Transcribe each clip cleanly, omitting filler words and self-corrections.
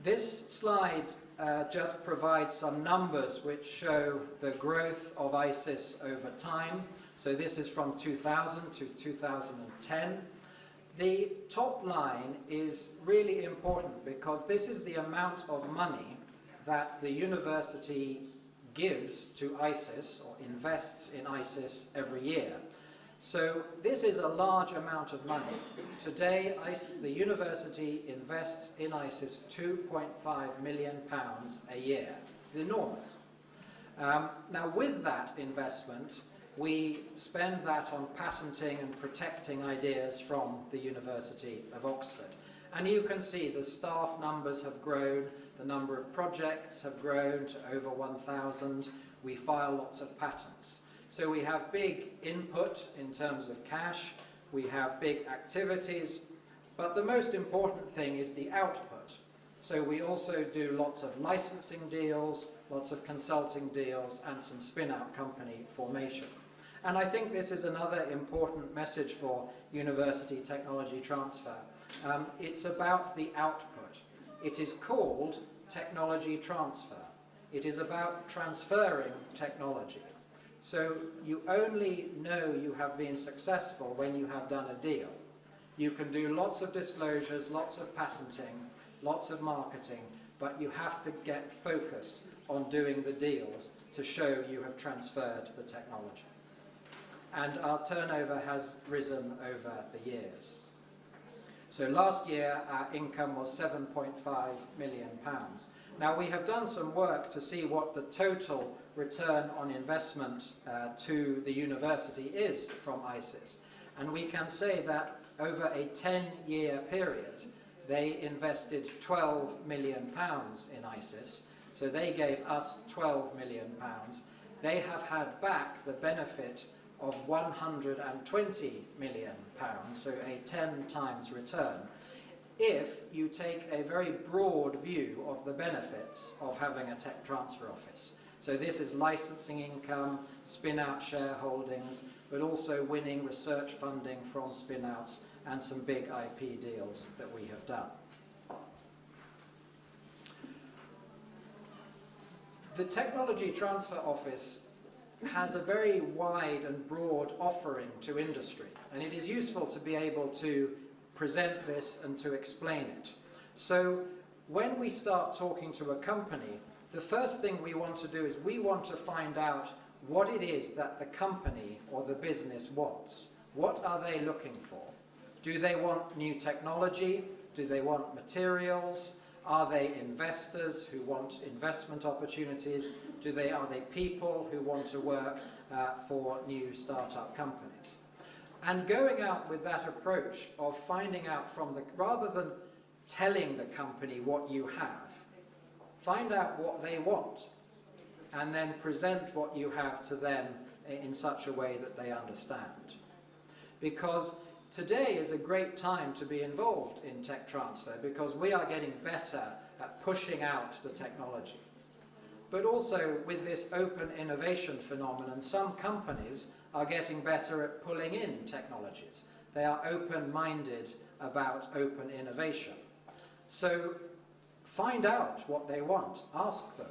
This slide just provides some numbers which show the growth of ISIS over time. So this is from 2000 to 2010. The top line is really important because this is the amount of money that the university gives to ISIS or invests in ISIS every year. So this is a large amount of money. Today, the university invests in ISIS £2.5 million a year. It's enormous. Now with that investment, we spend that on patenting and protecting ideas from the University of Oxford. And you can see the staff numbers have grown, the number of projects have grown to over 1,000. We file lots of patents. So we have big input in terms of cash, we have big activities, but the most important thing is the output. So we also do lots of licensing deals, lots of consulting deals, and some spin-out company formation. And I think this is another important message for university technology transfer. It's about the output. It is called technology transfer. It is about transferring technology. So you only know you have been successful when you have done a deal. You can do lots of disclosures, lots of patenting, lots of marketing, but you have to get focused on doing the deals to show you have transferred the technology. And our turnover has risen over the years. So last year our income was £7.5 million. Now we have done some work to see what the total return on investment to the university is from ISIS. And we can say that over a 10-year period, they invested £12 million in ISIS. So they gave us £12 million. They have had back the benefit of £120 million, so a 10 times return, if you take a very broad view of the benefits of having a tech transfer office. So this is licensing income, spin-out shareholdings, but also winning research funding from spin-outs and some big IP deals that we have done. The Technology Transfer Office has a very wide and broad offering to industry, and it is useful to be able to present this and to explain it. So when we start talking to a company, the first thing we want to do is we want to find out what it is that the company or the business wants. What are they looking for? Do they want new technology? Do they want materials? Are they investors who want investment opportunities? Are they people who want to work for new startup companies? And going out with that approach of finding out from rather than telling the company what you have, find out what they want and then present what you have to them in such a way that they understand. Because today is a great time to be involved in tech transfer because we are getting better at pushing out the technology. But also with this open innovation phenomenon, some companies are getting better at pulling in technologies. They are open-minded about open innovation. So find out what they want. Ask them,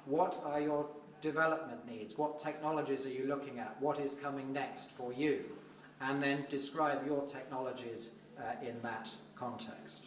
what are your development needs? What technologies are you looking at? What is coming next for you? And then describe your technologies in that context.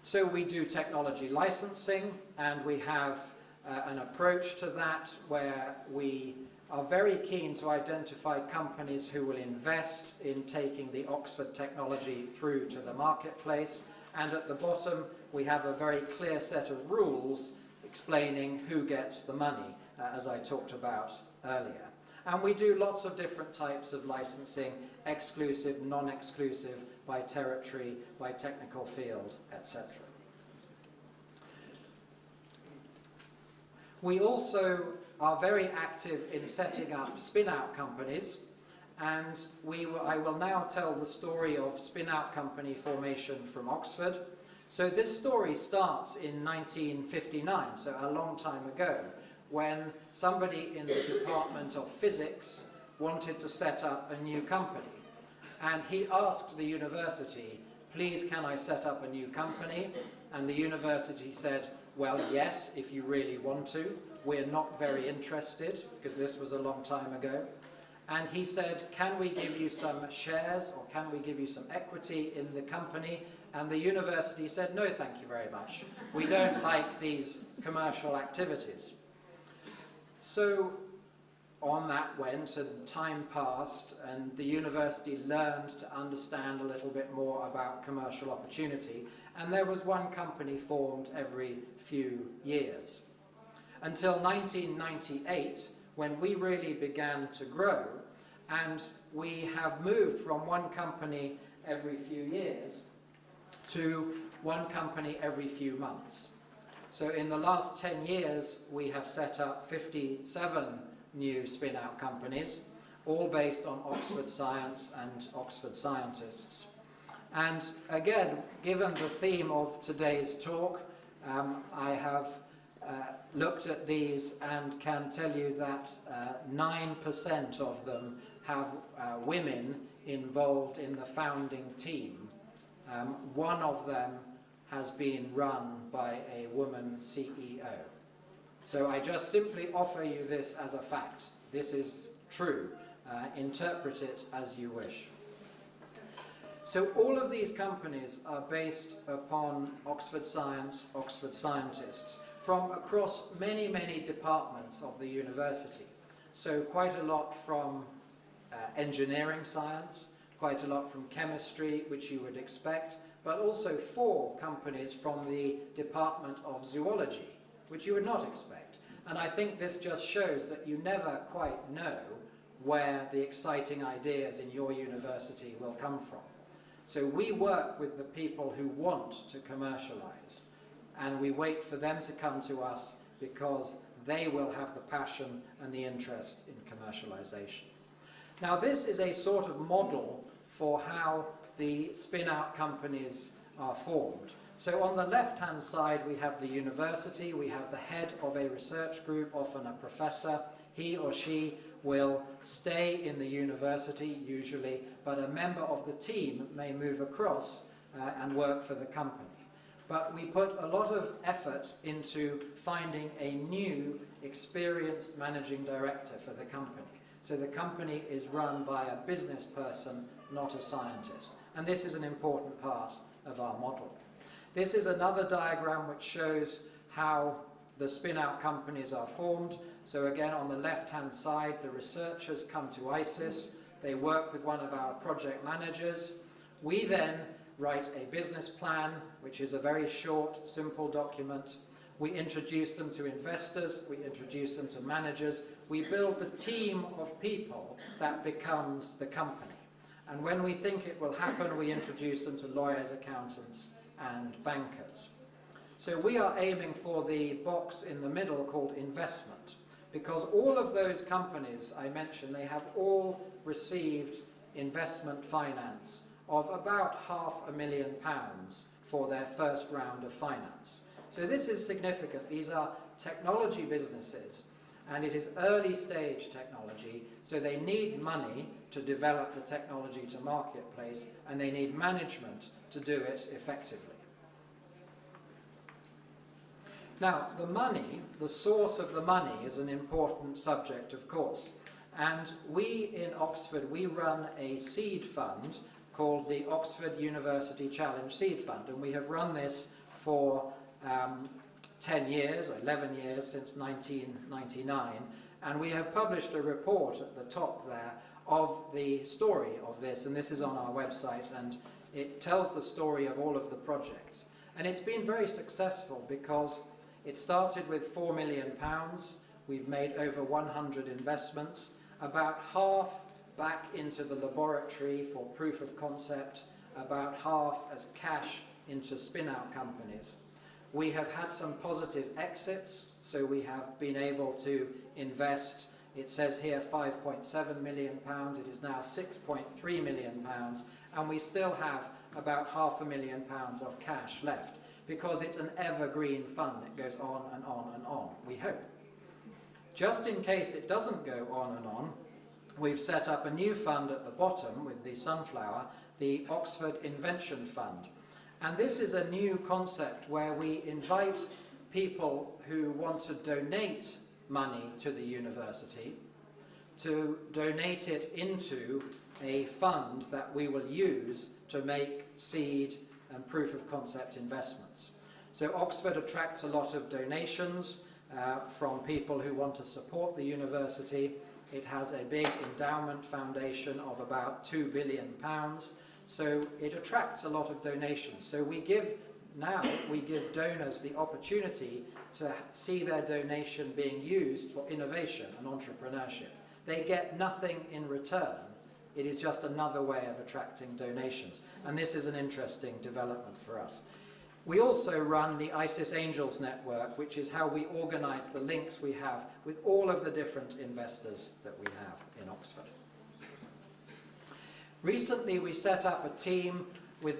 So we do technology licensing, and we have an approach to that where we are very keen to identify companies who will invest in taking the Oxford technology through to the marketplace. And at the bottom, we have a very clear set of rules explaining who gets the money, as I talked about earlier. And we do lots of different types of licensing, exclusive, non-exclusive, by territory, by technical field, etc. We also are very active in setting up spin-out companies, and I will now tell the story of spin-out company formation from Oxford. So this story starts in 1959, so a long time ago, when somebody in the Department of Physics wanted to set up a new company. And he asked the university, please can I set up a new company? And the university said, well, yes, if you really want to. We're not very interested, because this was a long time ago. And he said, can we give you some shares, or can we give you some equity in the company? And the university said, no, thank you very much. We don't like these commercial activities. So on that went, and time passed, and the university learned to understand a little bit more about commercial opportunity, and there was one company formed every few years. Until 1998, when we really began to grow, and we have moved from one company every few years to one company every few months. So in the last 10 years, we have set up 57 new spin-out companies, all based on Oxford science and Oxford scientists. And again, given the theme of today's talk, I have looked at these and can tell you that 9% of them have women involved in the founding team. One of them has been run by a woman CEO. So I just simply offer you this as a fact. This is true. Interpret it as you wish. So all of these companies are based upon Oxford science, Oxford scientists, from across many, many departments of the university. So quite a lot from engineering science, quite a lot from chemistry, which you would expect, but also 4 companies from the Department of Zoology, which you would not expect. And I think this just shows that you never quite know where the exciting ideas in your university will come from. So we work with the people who want to commercialize, and we wait for them to come to us because they will have the passion and the interest in commercialization. Now this is a sort of model for how the spin-out companies are formed. So on the left-hand side we have the university, we have the head of a research group, often a professor. He or she will stay in the university usually, but a member of the team may move across and work for the company. But we put a lot of effort into finding a new, experienced managing director for the company. So the company is run by a business person, not a scientist. And this is an important part of our model. This is another diagram which shows how the spin-out companies are formed. So again, on the left-hand side, the researchers come to ISIS. They work with one of our project managers. We then write a business plan, which is a very short, simple document. We introduce them to investors. We introduce them to managers. We build the team of people that becomes the company. And when we think it will happen, we introduce them to lawyers, accountants, and bankers. So we are aiming for the box in the middle called investment, because all of those companies I mentioned, they have all received investment finance of about £500,000 for their first round of finance. So this is significant. These are technology businesses, and it is early stage technology, so they need money to develop the technology to marketplace, and they need management to do it effectively. Now, the money, the source of the money, is an important subject, of course. And we in Oxford, we run a seed fund called the Oxford University Challenge Seed Fund, and we have run this for 10 years, 11 years, since 1999, and we have published a report at the top there of the story of this, and this is on our website, and it tells the story of all of the projects. And it's been very successful because it started with £4 million. We've made over 100 investments, about half back into the laboratory for proof of concept, about half as cash into spin-out companies. We have had some positive exits, so we have been able to invest, it says here £5.7 million, it is now £6.3 million, and we still have about £500,000 of cash left, because it's an evergreen fund. It goes on and on and on, we hope. Just in case it doesn't go on and on, we've set up a new fund at the bottom with the sunflower, the Oxford Invention Fund. And this is a new concept where we invite people who want to donate money to the university to donate it into a fund that we will use to make seed and proof of concept investments. So Oxford attracts a lot of donations from people who want to support the university. It has a big endowment foundation of about £2 billion, so it attracts a lot of donations. So we give donors the opportunity to see their donation being used for innovation and entrepreneurship. They get nothing in return. It is just another way of attracting donations, and this is an interesting development for us. We also run the ISIS Angels Network, which is how we organize the links we have with all of the different investors that we have in Oxford. Recently we set up a team with